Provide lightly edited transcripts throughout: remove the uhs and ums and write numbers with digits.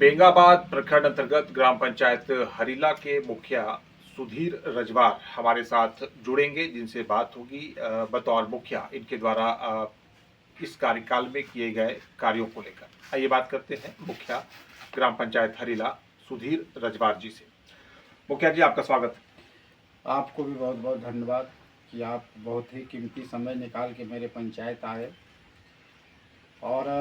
बेंगाबाद प्रखंड अंतर्गत ग्राम पंचायत हरीला के मुखिया सुधीर रजवार हमारे साथ जुड़ेंगे, जिनसे बात होगी बतौर मुखिया इनके द्वारा इस कार्यकाल में किए गए कार्यों को लेकर। आइए बात करते हैं मुखिया ग्राम पंचायत हरीला सुधीर रजवार जी से। मुखिया जी, आपका स्वागत। आपको भी बहुत बहुत धन्यवाद कि आप बहुत ही कीमती समय निकाल के मेरे पंचायत आए। और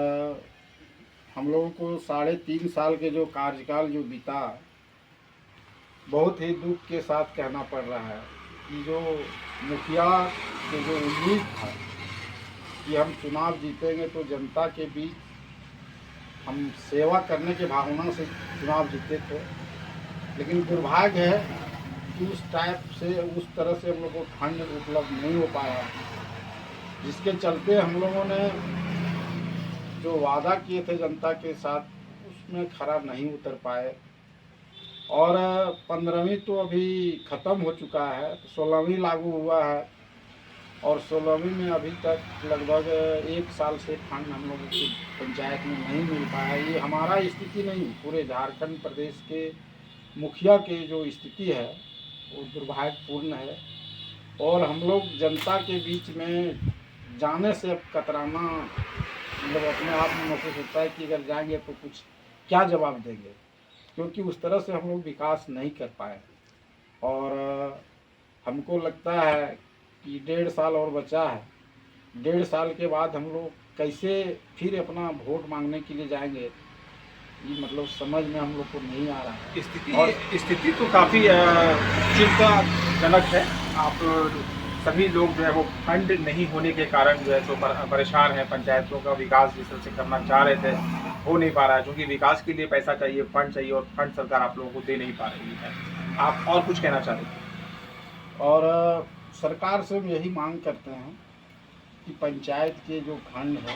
हम लोगों को 3.5 साल के जो कार्यकाल जो बीता, बहुत ही दुख के साथ कहना पड़ रहा है कि जो मुखिया के जो उम्मीद था कि हम चुनाव जीतेंगे तो जनता के बीच हम सेवा करने की भावना से चुनाव जीते थे, लेकिन दुर्भाग्य है कि उस टाइप से उस तरह से हम लोग को फंड उपलब्ध नहीं हो पाया, जिसके चलते हम लोगों ने जो वादा किए थे जनता के साथ उसमें खरा नहीं उतर पाए। और 15वीं तो अभी ख़त्म हो चुका है, 16वीं लागू हुआ है और 16वीं में अभी तक लगभग 1 साल से फंड हम लोगों की पंचायत में नहीं मिल पाया। ये हमारा स्थिति नहीं, पूरे झारखंड प्रदेश के मुखिया की जो स्थिति है वो दुर्भाग्यपूर्ण है। और हम लोग जनता के बीच में जाने से अब कतराना, मतलब अपने आप में महसूस होता है कि अगर जाएंगे तो कुछ क्या जवाब देंगे, क्योंकि उस तरह से हम लोग विकास नहीं कर पाए। और हमको लगता है कि 1.5 साल और बचा है। 1.5 साल के बाद हम लोग कैसे फिर अपना वोट मांगने के लिए जाएंगे, ये मतलब समझ में हम लोग को नहीं आ रहा है। स्थिति तो काफ़ी चिंताजनक है। आप सभी लोग जो है वो फंड नहीं होने के कारण जो है तो परेशान है। पंचायतों का विकास जिस तरह से करना चाह रहे थे हो नहीं पा रहा है, क्योंकि विकास के लिए पैसा चाहिए, फंड चाहिए, और फंड सरकार आप लोगों को दे नहीं पा रही है। आप और कुछ कहना चाह रहे थे? और सरकार से हम यही मांग करते हैं कि पंचायत के जो फंड है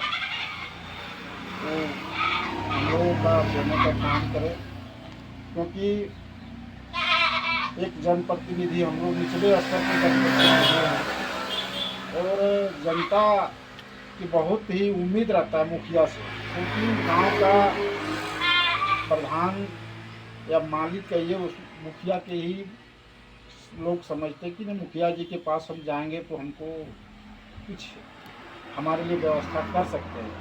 वो हम लोगों का देने का काम करें, क्योंकि एक जनप्रतिनिधि हम लोग निचले स्तर के जनप्रतिनिधि हैं और जनता की बहुत ही उम्मीद रहता है मुखिया से, क्योंकि गांव का प्रधान या मालिक कहिए उस मुखिया के ही लोग समझते हैं कि नहीं, मुखिया जी के पास हम जाएंगे तो हमको कुछ हमारे लिए व्यवस्था कर सकते हैं।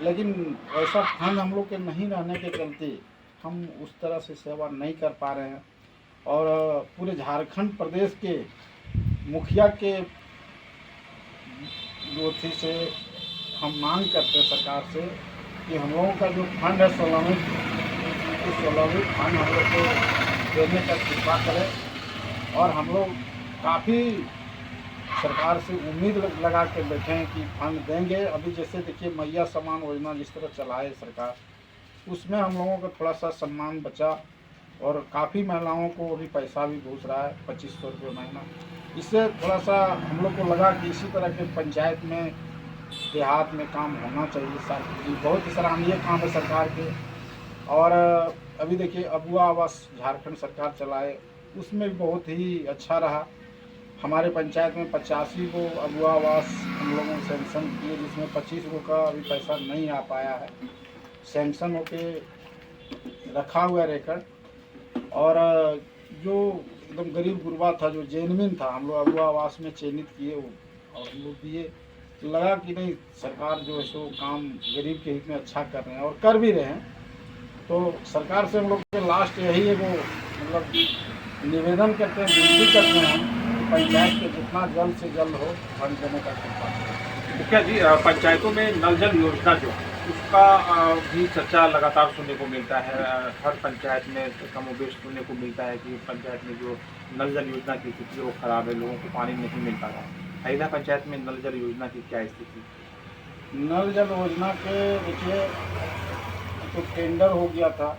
लेकिन ऐसा फंड हम लोग के नहीं रहने के चलते हम उस तरह से सेवा नहीं कर पा रहे हैं। और पूरे झारखंड प्रदेश के मुखिया के गोथी से हम मांग करते हैं सरकार से कि हम लोगों का जो फंड है 16वीं फंड हम लोग को देने का कृपा करें। और हम लोग काफ़ी सरकार से उम्मीद लगा के बैठे हैं कि फंड देंगे। अभी जैसे देखिए मैया सम्मान योजना जिस तरह चलाए सरकार, उसमें हम लोगों का थोड़ा सा सम्मान बचा और काफ़ी महिलाओं को अभी पैसा भी घुस रहा है 2500 रुपये महीना। इससे थोड़ा सा हम लोग को लगा कि इसी तरह के पंचायत में देहात में काम होना चाहिए। बहुत ही सराहनीय काम है सरकार के। और अभी देखिए अबुआ आवास झारखंड सरकार चलाए, उसमें भी बहुत ही अच्छा रहा। हमारे पंचायत में 85 को अबुआ आवास हम लोगों ने सैंक्शन किए, जिसमें 25 को का अभी पैसा नहीं आ पाया है, सैंक्शन होके रखा हुआ रिकॉर्ड। और जो एकदम गरीब गुरबा था, जो जेनविन था, हम लोग अबुआ आवास में चयनित किए और हम लोग दिए। तो लगा कि नहीं, सरकार जो है सो काम गरीब के हित में अच्छा कर रहे हैं और कर भी रहे हैं। तो सरकार से हम लोग के लास्ट यही है वो मतलब निवेदन करते हैं, विनती करते हैं पंचायत के जितना जल्द से जल्द हो फंड देने का कृपा करें। मुखिया जी, पंचायतों में नल जल योजना जो है उसका भी चर्चा लगातार सुनने को मिलता है। हर पंचायत में कमोबेश सुनने को मिलता है कि पंचायत में जो नल जल योजना की स्थिति है वो खराब है, लोगों को पानी नहीं मिल पा रहा है। हरीला पंचायत में नल जल योजना की क्या स्थिति? नल जल योजना के देखिए तो टेंडर हो गया था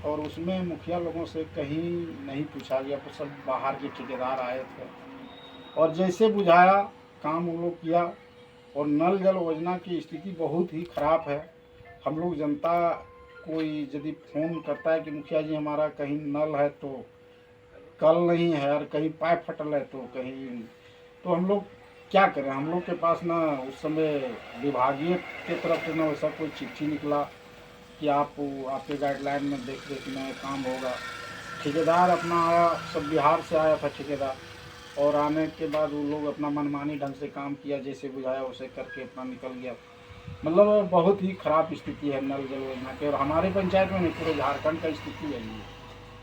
और उसमें मुखिया लोगों से कहीं नहीं पूछा गया, तो सब बाहर के ठेकेदार आए थे और जैसे बुझाया काम उन लोग किया। और नल जल योजना की स्थिति बहुत ही ख़राब है। हम लोग जनता कोई यदि फ़ोन करता है कि मुखिया जी हमारा कहीं नल है तो कल नहीं है, और कहीं पाइप फटल है तो कहीं, तो हम लोग क्या करें। हम लोग के पास ना उस समय विभागीय के तरफ से ना वैसा कोई चिट्ठी निकला कि आपके गाइडलाइन में देख रेख में काम होगा। ठेकेदार अपना आया, सब बिहार से आया था ठेकेदार, और आने के बाद वो लोग अपना मनमानी ढंग से काम किया, जैसे बुझाया वैसे करके अपना निकल गया। मतलब बहुत ही खराब स्थिति है नल जल योजना की, और हमारे पंचायत में नहीं, पूरे झारखंड का स्थिति है ये।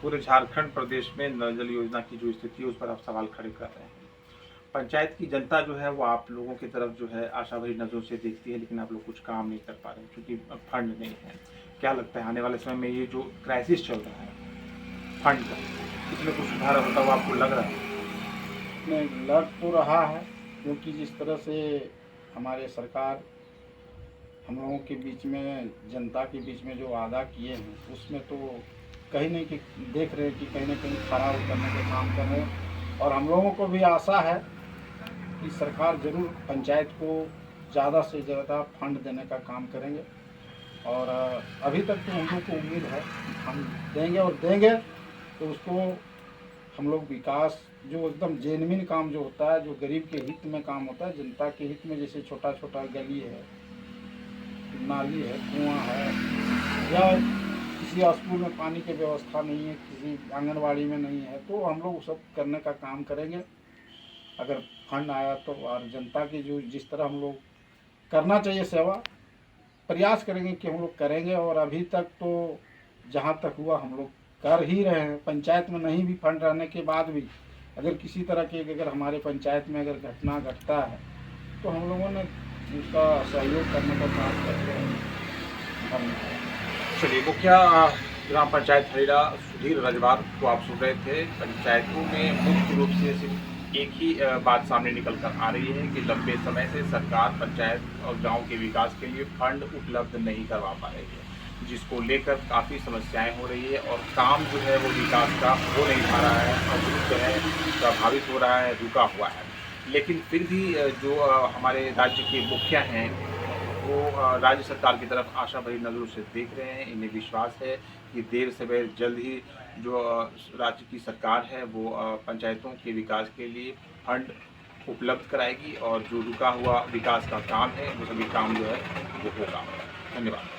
पूरे झारखंड प्रदेश में नल जल योजना की जो स्थिति है उस पर आप सवाल खड़े कर रहे हैं। पंचायत की जनता जो है वो आप लोगों की तरफ जो है आशा भरी नज़रों से देखती है, लेकिन आप लोग कुछ काम नहीं कर पा रहे क्योंकि फंड नहीं है। क्या लगता है आने वाले समय में ये जो क्राइसिस चल रहा है फंड का, इसमें कुछ सुधार होता हुआ आपको लग रहा है? नहीं, लग तो रहा है, क्योंकि जिस तरह से हमारे सरकार हम लोगों के बीच में, जनता के बीच में जो वादा किए हैं, उसमें तो कहीं नहीं कि देख रहे हैं कि कहीं ना कहीं खरा उतरने के काम कर रहे हैं। और हम लोगों को भी आशा है कि सरकार ज़रूर पंचायत को ज़्यादा से ज़्यादा फंड देने का काम करेंगे। और अभी तक तो हम लोग को उम्मीद है हम देंगे, और देंगे तो उसको हम लोग विकास, जो एकदम जेन्युइन काम जो होता है, जो गरीब के हित में काम होता है, जनता के हित में, जैसे छोटा छोटा गली है, नाली है, कुआं है, या किसी स्कूल में पानी की व्यवस्था नहीं है, किसी आंगनवाड़ी में नहीं है, तो हम लोग सब करने का काम करेंगे अगर फंड आया तो। और जनता की जो जिस तरह हम लोग करना चाहिए सेवा, प्रयास करेंगे कि हम लोग करेंगे। और अभी तक तो जहाँ तक हुआ हम लोग कर ही रहे हैं। पंचायत में नहीं भी फंड रहने के बाद भी अगर किसी तरह की अगर हमारे पंचायत में अगर घटना घटता है तो हम लोगों ने उसका सहयोग करने का काम करते हैं। चलिए, मुखिया ग्राम पंचायत हरीला सुधीर रजवार को आप सुन रहे थे। पंचायतों में मुख्य रूप से सिर्फ एक ही बात सामने निकल कर आ रही है कि लंबे समय से सरकार पंचायत और गांव के विकास के लिए फंड उपलब्ध नहीं करवा पा रही है, जिसको लेकर काफ़ी समस्याएं हो रही है और काम जो है वो विकास का हो नहीं पा रहा है और जो है प्रभावित हो रहा है, रुका हुआ है। लेकिन फिर भी जो हमारे राज्य के मुखिया हैं वो राज्य सरकार की तरफ आशा भरी नज़रों से देख रहे हैं। इन्हें विश्वास है कि देर सवेर जल्द ही जो राज्य की सरकार है वो पंचायतों के विकास के लिए फंड उपलब्ध कराएगी और जो रुका हुआ विकास का काम है वो सभी काम जो है वो होगा। धन्यवाद।